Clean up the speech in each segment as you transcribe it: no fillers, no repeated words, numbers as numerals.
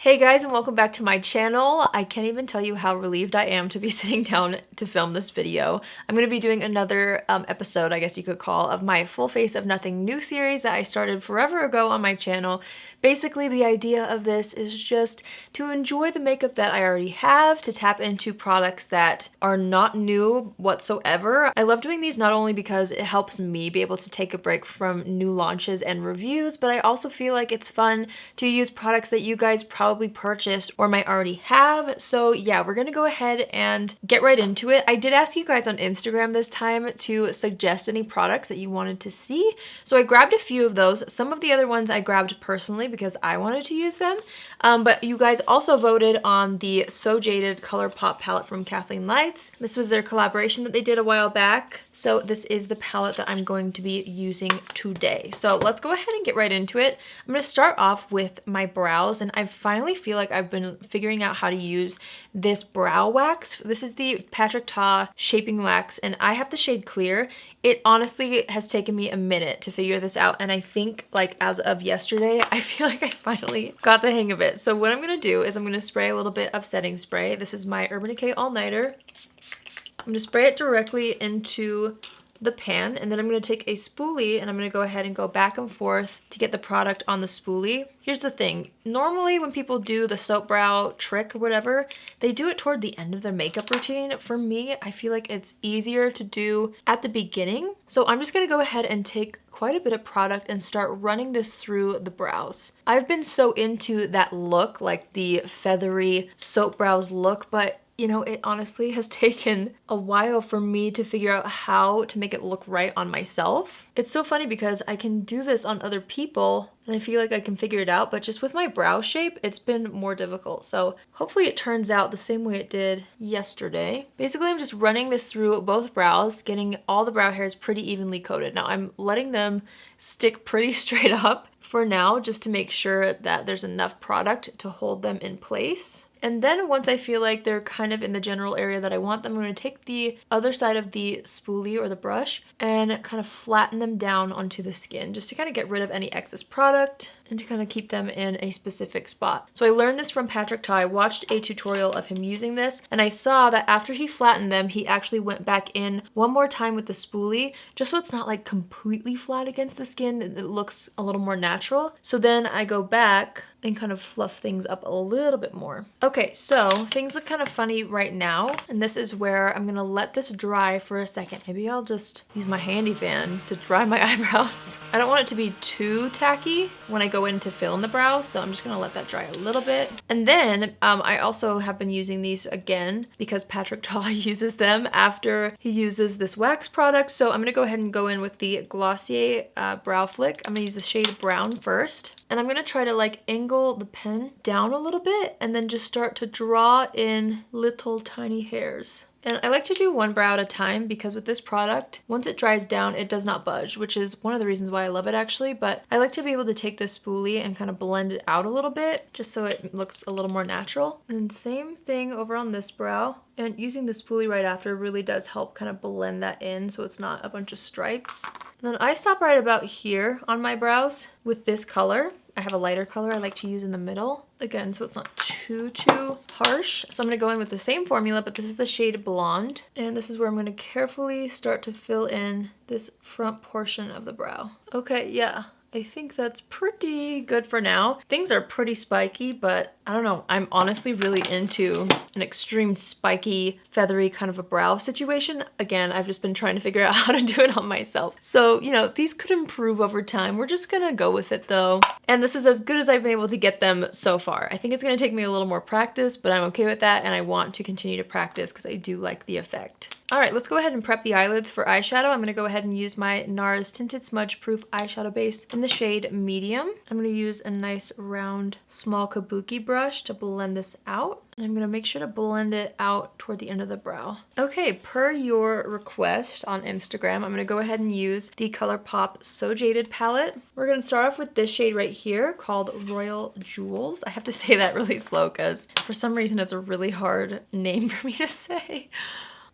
Hey guys, and welcome back to my channel. I can't even tell you how relieved I am to be sitting down to film this video. I'm going to be doing another episode, I guess you could call, of my Full Face of Nothing New series that I started forever ago on my channel. Basically, the idea of this is just to enjoy the makeup that I already have, to tap into products that are not new whatsoever. I love doing these not only because it helps me be able to take a break from new launches and reviews, but I also feel like it's fun to use products that you guys probably purchased or might already have. So yeah, we're gonna go ahead and get right into it. I did ask you guys on Instagram this time to suggest any products that you wanted to see. So I grabbed a few of those. Some of the other ones I grabbed personally because I wanted to use them. But you guys also voted on the So Jaded Colourpop palette from Kathleen Lights. This was their collaboration that they did a while back. So this is the palette that I'm going to be using today. So let's go ahead and get right into it. I'm gonna start off with my brows, and I finally feel like I've been figuring out how to use this brow wax. This is the Patrick Ta Shaping Wax, and I have the shade Clear. It honestly has taken me a minute to figure this out, and I think like as of yesterday, I feel like I finally got the hang of it. So what I'm gonna do is I'm gonna spray a little bit of setting spray. This is my Urban Decay All Nighter. I'm gonna spray it directly into the pan, and then I'm going to take a spoolie and I'm going to go ahead and go back and forth to get the product on the spoolie. Here's the thing. Normally when people do the soap brow trick or whatever, they do it toward the end of their makeup routine. For me, I feel like it's easier to do at the beginning. So I'm just going to go ahead and take quite a bit of product and start running this through the brows. I've been so into that look, like the feathery soap brows look, but you know, it honestly has taken a while for me to figure out how to make it look right on myself. It's so funny because I can do this on other people and I feel like I can figure it out, but just with my brow shape, it's been more difficult. So hopefully it turns out the same way it did yesterday. Basically, I'm just running this through both brows, getting all the brow hairs pretty evenly coated. Now I'm letting them stick pretty straight up for now, just to make sure that there's enough product to hold them in place. And then once I feel like they're kind of in the general area that I want them, I'm going to take the other side of the spoolie or the brush and kind of flatten them down onto the skin just to kind of get rid of any excess product and to kind of keep them in a specific spot. So I learned this from Patrick Ta. I watched a tutorial of him using this, and I saw that after he flattened them, he actually went back in one more time with the spoolie, just so it's not like completely flat against the skin. It looks a little more natural. So then I go back and kind of fluff things up a little bit more. Okay, so things look kind of funny right now, and this is where I'm gonna let this dry for a second. Maybe I'll just use my handy fan to dry my eyebrows. I don't want it to be too tacky when I go in to fill in the brows, so I'm just gonna let that dry a little bit. And then I also have been using these again because Patrick Ta uses them after he uses this wax product. So I'm gonna go ahead and go in with the Glossier Brow Flick. I'm gonna use the shade Brown first, and I'm gonna try to like angle the pen down a little bit and then just start to draw in little tiny hairs. And I like to do one brow at a time because with this product, once it dries down, it does not budge, which is one of the reasons why I love it actually. But I like to be able to take this spoolie and kind of blend it out a little bit just so it looks a little more natural. And same thing over on this brow. And using the spoolie right after really does help kind of blend that in so it's not a bunch of stripes. And then I stop right about here on my brows with this color. I have a lighter color I like to use in the middle, again, so it's not too harsh. So I'm going to go in with the same formula, but this is the shade Blonde. And this is where I'm going to carefully start to fill in this front portion of the brow. Okay, yeah. I think that's pretty good for now. Things are pretty spiky, but I don't know. I'm honestly really into an extreme spiky, feathery kind of a brow situation. Again, I've just been trying to figure out how to do it on myself. So, you know, these could improve over time. We're just gonna go with it though. And this is as good as I've been able to get them so far. I think it's gonna take me a little more practice, but I'm okay with that, and I want to continue to practice because I do like the effect. All right, let's go ahead and prep the eyelids for eyeshadow. I'm gonna go ahead and use my NARS Tinted Smudge Proof eyeshadow base in the shade Medium. I'm gonna use a nice round small kabuki brush to blend this out. And I'm gonna make sure to blend it out toward the end of the brow. Okay, per your request on Instagram, I'm gonna go ahead and use the Colourpop So Jaded palette. We're gonna start off with this shade right here called Royal Jewels. I have to say that really slow because for some reason it's a really hard name for me to say.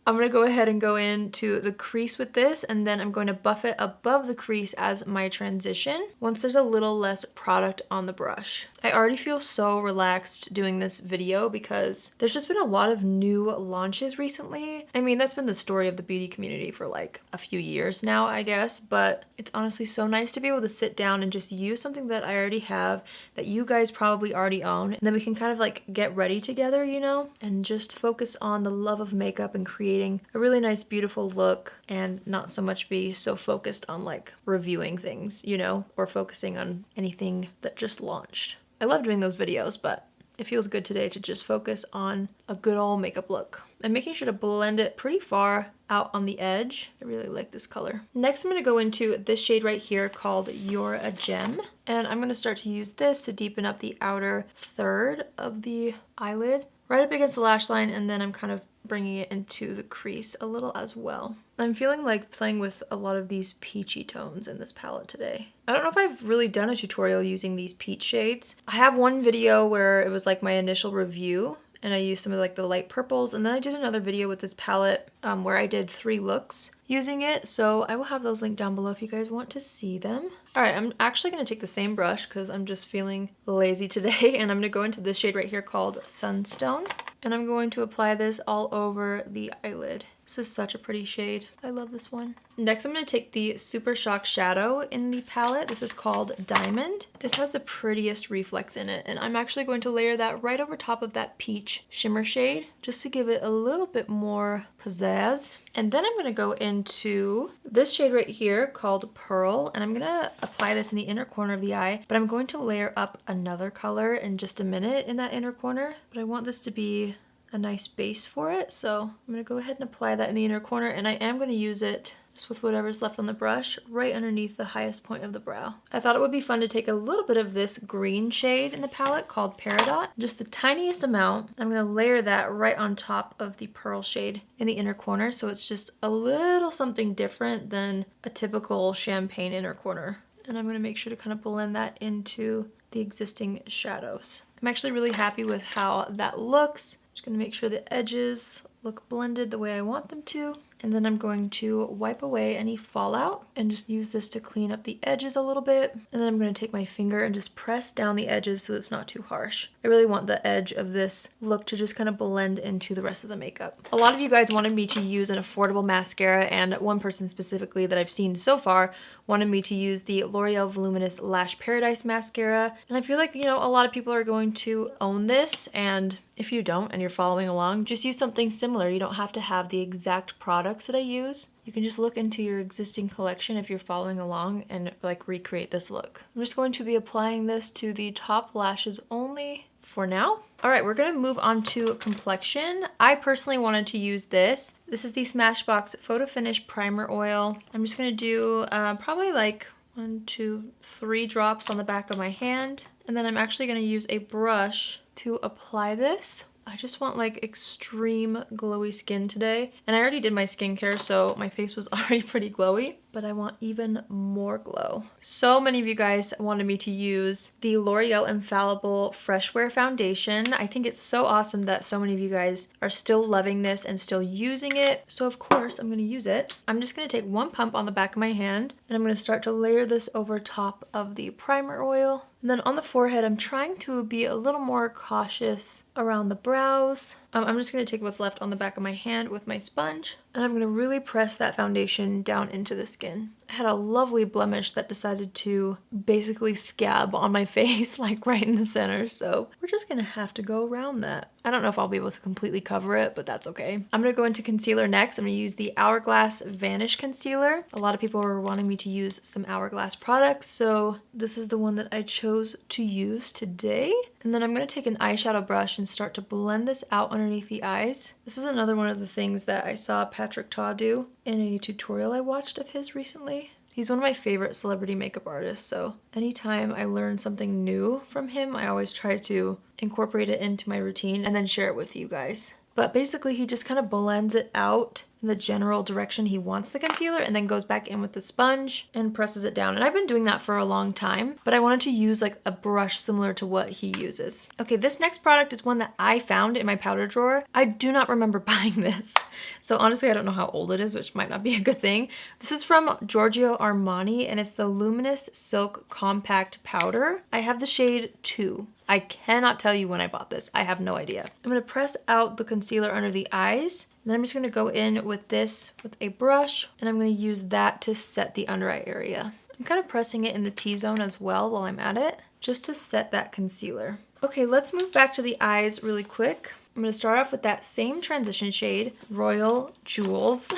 I'm gonna go ahead and go into the crease with this, and then I'm going to buff it above the crease as my transition once there's a little less product on the brush. I already feel so relaxed doing this video because there's just been a lot of new launches recently. I mean, that's been the story of the beauty community for like a few years now, I guess, but it's honestly so nice to be able to sit down and just use something that I already have, that you guys probably already own, and then we can kind of like get ready together, you know, and just focus on the love of makeup and creating a really nice, beautiful look, and not so much be so focused on like reviewing things, you know, or focusing on anything that just launched. I love doing those videos, but it feels good today to just focus on a good old makeup look. I'm making sure to blend it pretty far out on the edge. I really like this color. Next, I'm going to go into this shade right here called You're a Gem. And I'm going to start to use this to deepen up the outer third of the eyelid, right up against the lash line, and then I'm kind of bringing it into the crease a little as well. I'm feeling like playing with a lot of these peachy tones in this palette today. I don't know if I've really done a tutorial using these peach shades. I have one video where it was like my initial review, and I used some of like the light purples, and then I did another video with this palette where I did 3 looks using it, so I will have those linked down below if you guys want to see them. All right, I'm actually going to take the same brush because I'm just feeling lazy today, and I'm going to go into this shade right here called Sunstone, and I'm going to apply this all over the eyelid. This is such a pretty shade. I love this one. Next, I'm going to take the Super Shock shadow in the palette. This is called Diamond. This has the prettiest reflex in it, and I'm actually going to layer that right over top of that peach shimmer shade just to give it a little bit more pizzazz. And then I'm going to go into this shade right here called Pearl, and I'm going to apply this in the inner corner of the eye, but I'm going to layer up another color in just a minute in that inner corner, but I want this to be a nice base for it, so I'm going to go ahead and apply that in the inner corner, and I am going to use it just with whatever's left on the brush right underneath the highest point of the brow. I thought it would be fun to take a little bit of this green shade in the palette called Peridot, just the tiniest amount. I'm going to layer that right on top of the Pearl shade in the inner corner, so it's just a little something different than a typical champagne inner corner. And I'm going to make sure to kind of blend that into the existing shadows. I'm actually really happy with how that looks. Just going to make sure the edges look blended the way I want them to. And then I'm going to wipe away any fallout and just use this to clean up the edges a little bit. And then I'm going to take my finger and just press down the edges so it's not too harsh. I really want the edge of this look to just kind of blend into the rest of the makeup. A lot of you guys wanted me to use an affordable mascara, and one person specifically that I've seen so far wanted me to use the L'Oreal Voluminous Lash Paradise Mascara. And I feel like, you know, a lot of people are going to own this, and if you don't and you're following along, just use something similar. You don't have to have the exact products that I use. You can just look into your existing collection if you're following along and like recreate this look. I'm just going to be applying this to the top lashes only for now. All right, we're gonna move on to Complexion. I personally wanted to use this. This is the Smashbox Photo Finish Primer Oil. I'm just gonna do probably like 1, 2, 3 drops on the back of my hand. And then I'm actually gonna use a brush to apply this. I just want like extreme glowy skin today. And I already did my skincare, so my face was already pretty glowy, but I want even more glow. So many of you guys wanted me to use the L'Oreal Infallible Freshware Foundation. I think it's so awesome that so many of you guys are still loving this and still using it. So of course I'm gonna use it. I'm just gonna take 1 pump on the back of my hand, and I'm gonna start to layer this over top of the primer oil. And then on the forehead, I'm trying to be a little more cautious around the brows. I'm just gonna take what's left on the back of my hand with my sponge, and I'm gonna really press that foundation down into the skin. I had a lovely blemish that decided to basically scab on my face, like right in the center, so we're just gonna have to go around that. I don't know if I'll be able to completely cover it, but that's okay. I'm gonna go into concealer next. I'm gonna use the Hourglass Vanish Concealer. A lot of people were wanting me to use some Hourglass products, so this is the one that I chose to use today. And then I'm gonna take an eyeshadow brush and start to blend this out underneath the eyes. This is another one of the things that I saw Patrick Ta do in a tutorial I watched of his recently. He's one of my favorite celebrity makeup artists, so anytime I learn something new from him, I always try to incorporate it into my routine and then share it with you guys. but basically he just kind of blends it out in the general direction he wants the concealer and then goes back in with the sponge and presses it down. And I've been doing that for a long time, but I wanted to use like a brush similar to what he uses. Okay, this next product is one that I found in my powder drawer. I do not remember buying this. So honestly, I don't know how old it is, which might not be a good thing. This is from Giorgio Armani and it's the Luminous Silk Compact Powder. I have the shade 2. I cannot tell you when I bought this. I have no idea. I'm gonna press out the concealer under the eyes. And then I'm just gonna go in with this with a brush and I'm gonna use that to set the under eye area. I'm kind of pressing it in the T-zone as well while I'm at it, just to set that concealer. Okay, let's move back to the eyes really quick. I'm gonna start off with that same transition shade, Royal Jewels.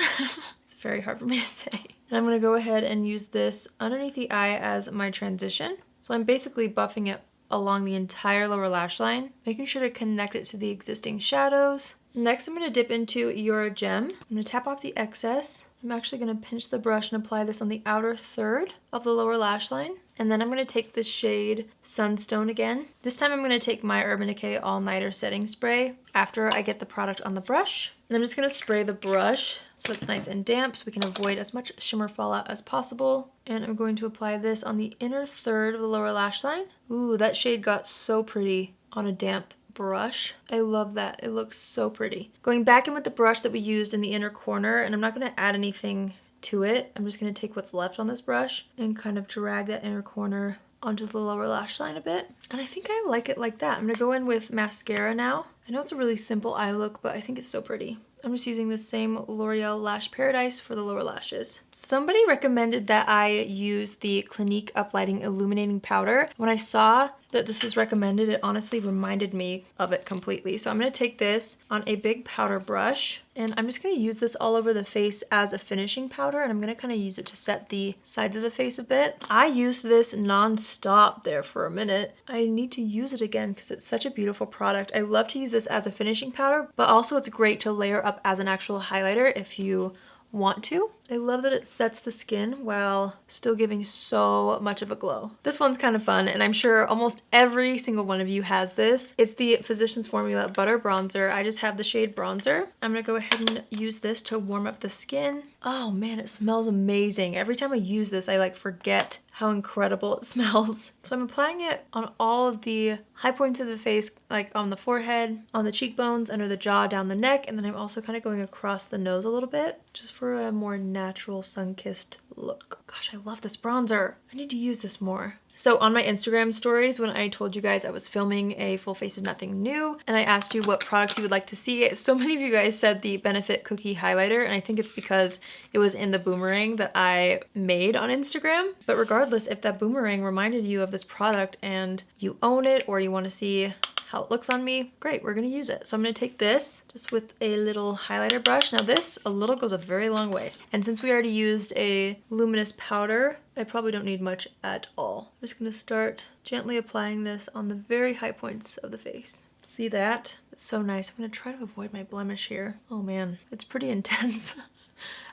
It's very hard for me to say. And I'm gonna go ahead and use this underneath the eye as my transition. So I'm basically buffing it along the entire lower lash line, making sure to connect it to the existing shadows. Next, I'm going to dip into Your Gem. I'm going to tap off the excess. I'm actually going to pinch the brush and apply this on the outer third of the lower lash line. And then I'm going to take this shade Sunstone again. This time I'm going to take my Urban Decay All Nighter Setting Spray after I get the product on the brush. And I'm just going to spray the brush so it's nice and damp so we can avoid as much shimmer fallout as possible. And I'm going to apply this on the inner third of the lower lash line. Ooh, that shade got so pretty on a damp brush. I love that. It looks so pretty. Going back in with the brush that we used in the inner corner, and I'm not going to add anything to it. I'm just going to take what's left on this brush and kind of drag that inner corner onto the lower lash line a bit. And I think I like it like that. I'm going to go in with mascara now. I know it's a really simple eye look, but I think it's so pretty. I'm just using the same L'Oreal Lash Paradise for the lower lashes. Somebody recommended that I use the Clinique Uplighting Illuminating Powder. When I saw that this was recommended, it honestly reminded me of it completely. So I'm going to take this on a big powder brush and I'm just going to use this all over the face as a finishing powder, and I'm going to kind of use it to set the sides of the face a bit. I used this non-stop there for a minute. I need to use it again because it's such a beautiful product. I love to use this as a finishing powder, but also it's great to layer up as an actual highlighter if you want to. I love that it sets the skin while still giving so much of a glow. This one's kind of fun, and I'm sure almost every single one of you has this. It's the Physicians Formula Butter Bronzer. I just have the shade Bronzer. I'm gonna go ahead and use this to warm up the skin. Oh man, it smells amazing. Every time I use this, I like forget how incredible it smells. So I'm applying it on all of the high points of the face, like on the forehead, on the cheekbones, under the jaw, down the neck, and then I'm also kind of going across the nose a little bit, just for a more natural sun-kissed look. Gosh, I love this bronzer. I need to use this more. So on my Instagram stories, when I told you guys I was filming a full face of nothing new, and I asked you what products you would like to see, so many of you guys said the Benefit Cookie Highlighter, and I think it's because it was in the boomerang that I made on Instagram. But regardless, if that boomerang reminded you of this product and you own it or you want to see how it looks on me, great, we're gonna use it. So I'm gonna take this just with a little highlighter brush. Now this, a little goes a very long way. And since we already used a luminous powder, I probably don't need much at all. I'm just gonna start gently applying this on the very high points of the face. See that? It's so nice. I'm gonna try to avoid my blemish here. Oh man, it's pretty intense.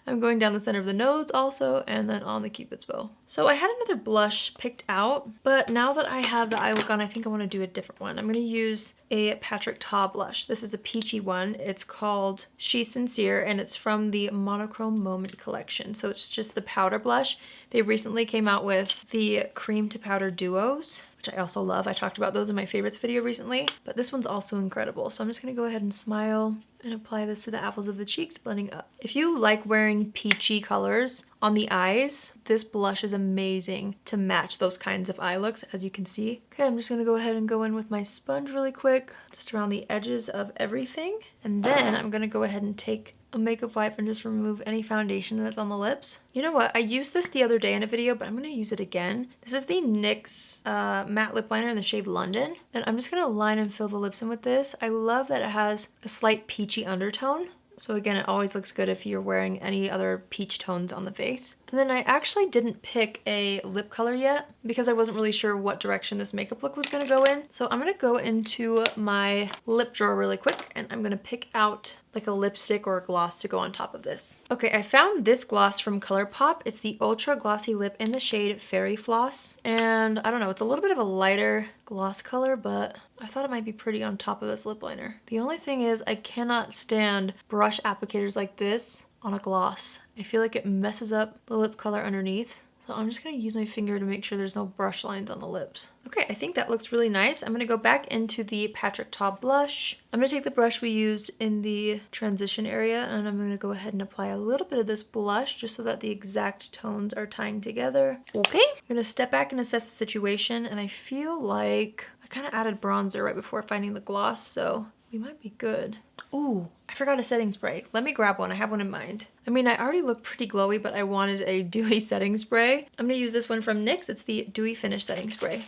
I'm going down the center of the nose also, and then on the Cupid's bow. So I had another blush picked out, but now that I have the eye look on, I think I want to do a different one. I'm going to use a Patrick Ta blush. This is a peachy one. It's called She's Sincere, and it's from the Monochrome Moment collection. So it's just the powder blush. They recently came out with the cream to powder duos, which I also love. I talked about those in my favorites video recently, but this one's also incredible. So I'm just gonna go ahead and smile and apply this to the apples of the cheeks, blending up. If you like wearing peachy colors on the eyes, this blush is amazing to match those kinds of eye looks, as you can see. Okay, I'm just gonna go ahead and go in with my sponge really quick, just around the edges of everything. And then I'm gonna go ahead and take a makeup wipe and just remove any foundation that's on the lips. You know what? I used this the other day in a video, but I'm gonna use it again. This is the NYX matte lip liner in the shade London. And I'm just gonna line and fill the lips in with this. I love that it has a slight peachy undertone. So again, it always looks good if you're wearing any other peach tones on the face. And then I actually didn't pick a lip color yet because I wasn't really sure what direction this makeup look was gonna go in. So I'm gonna go into my lip drawer really quick and I'm gonna pick out like a lipstick or a gloss to go on top of this. Okay, I found this gloss from Colourpop. It's the Ultra Glossy Lip in the shade Fairy Floss. And I don't know, it's a little bit of a lighter gloss color, but I thought it might be pretty on top of this lip liner. The only thing is I cannot stand brush applicators like this on a gloss. I feel like it messes up the lip color underneath. So I'm just gonna use my finger to make sure there's no brush lines on the lips. Okay, I think that looks really nice. I'm gonna go back into the Patrick Ta blush. I'm gonna take the brush we used in the transition area and I'm gonna go ahead and apply a little bit of this blush just so that the exact tones are tying together. Okay, I'm gonna step back and assess the situation, and I feel like I kind of added bronzer right before finding the gloss, so we might be good. Ooh, I forgot a setting spray. Let me grab one. I have one in mind. I mean, I already look pretty glowy, but I wanted a dewy setting spray. I'm gonna use this one from NYX. It's the Dewy Finish Setting Spray.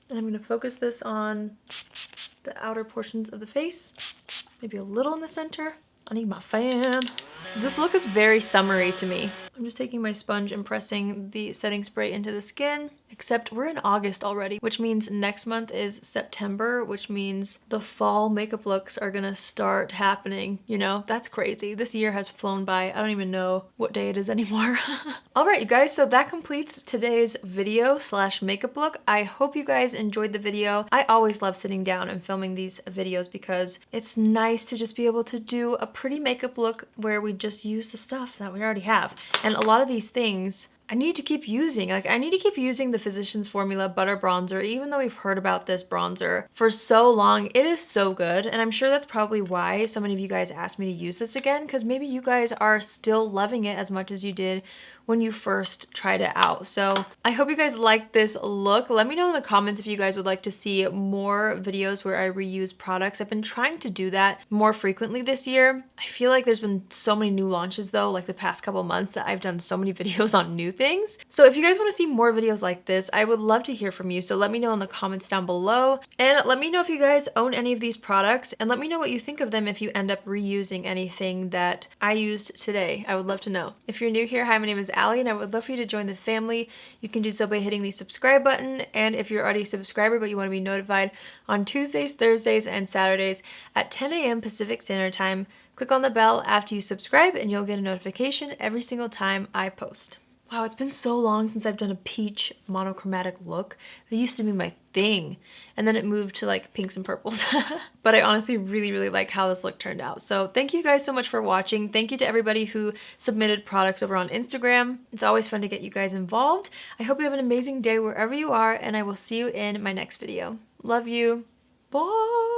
And I'm gonna focus this on the outer portions of the face. Maybe a little in the center. I need my fan. This look is very summery to me. I'm just taking my sponge and pressing the setting spray into the skin, except we're in August already, which means next month is September, which means the fall makeup looks are gonna start happening. You know, that's crazy. This year has flown by. I don't even know what day it is anymore. All right, you guys, so that completes today's video / makeup look. I hope you guys enjoyed the video. I always love sitting down and filming these videos because it's nice to just be able to do a pretty makeup look where we just use the stuff that we already have. And a lot of these things I need to keep using. Like, I need to keep using the Physicians Formula Butter Bronzer, even though we've heard about this bronzer for so long. It is so good, and I'm sure that's probably why so many of you guys asked me to use this again, because maybe you guys are still loving it as much as you did when you first tried it out. So I hope you guys like this look. Let me know in the comments if you guys would like to see more videos where I reuse products. I've been trying to do that more frequently this year. I feel like there's been so many new launches though, like the past couple months, that I've done so many videos on new things. So if you guys want to see more videos like this, I would love to hear from you. So let me know in the comments down below, and let me know if you guys own any of these products, and let me know what you think of them if you end up reusing anything that I used today. I would love to know. If you're new here, hi, my name is Allie, and I would love for you to join the family. You can do so by hitting the subscribe button, and if you're already a subscriber but you want to be notified on Tuesdays, Thursdays, and Saturdays at 10 a.m. Pacific Standard Time, click on the bell after you subscribe and you'll get a notification every single time I post. Wow, it's been so long since I've done a peach monochromatic look. That used to be my thing. And then it moved to like pinks and purples. But I honestly really like how this look turned out. So thank you guys so much for watching. Thank you to everybody who submitted products over on Instagram. It's always fun to get you guys involved. I hope you have an amazing day wherever you are, and I will see you in my next video. Love you. Bye.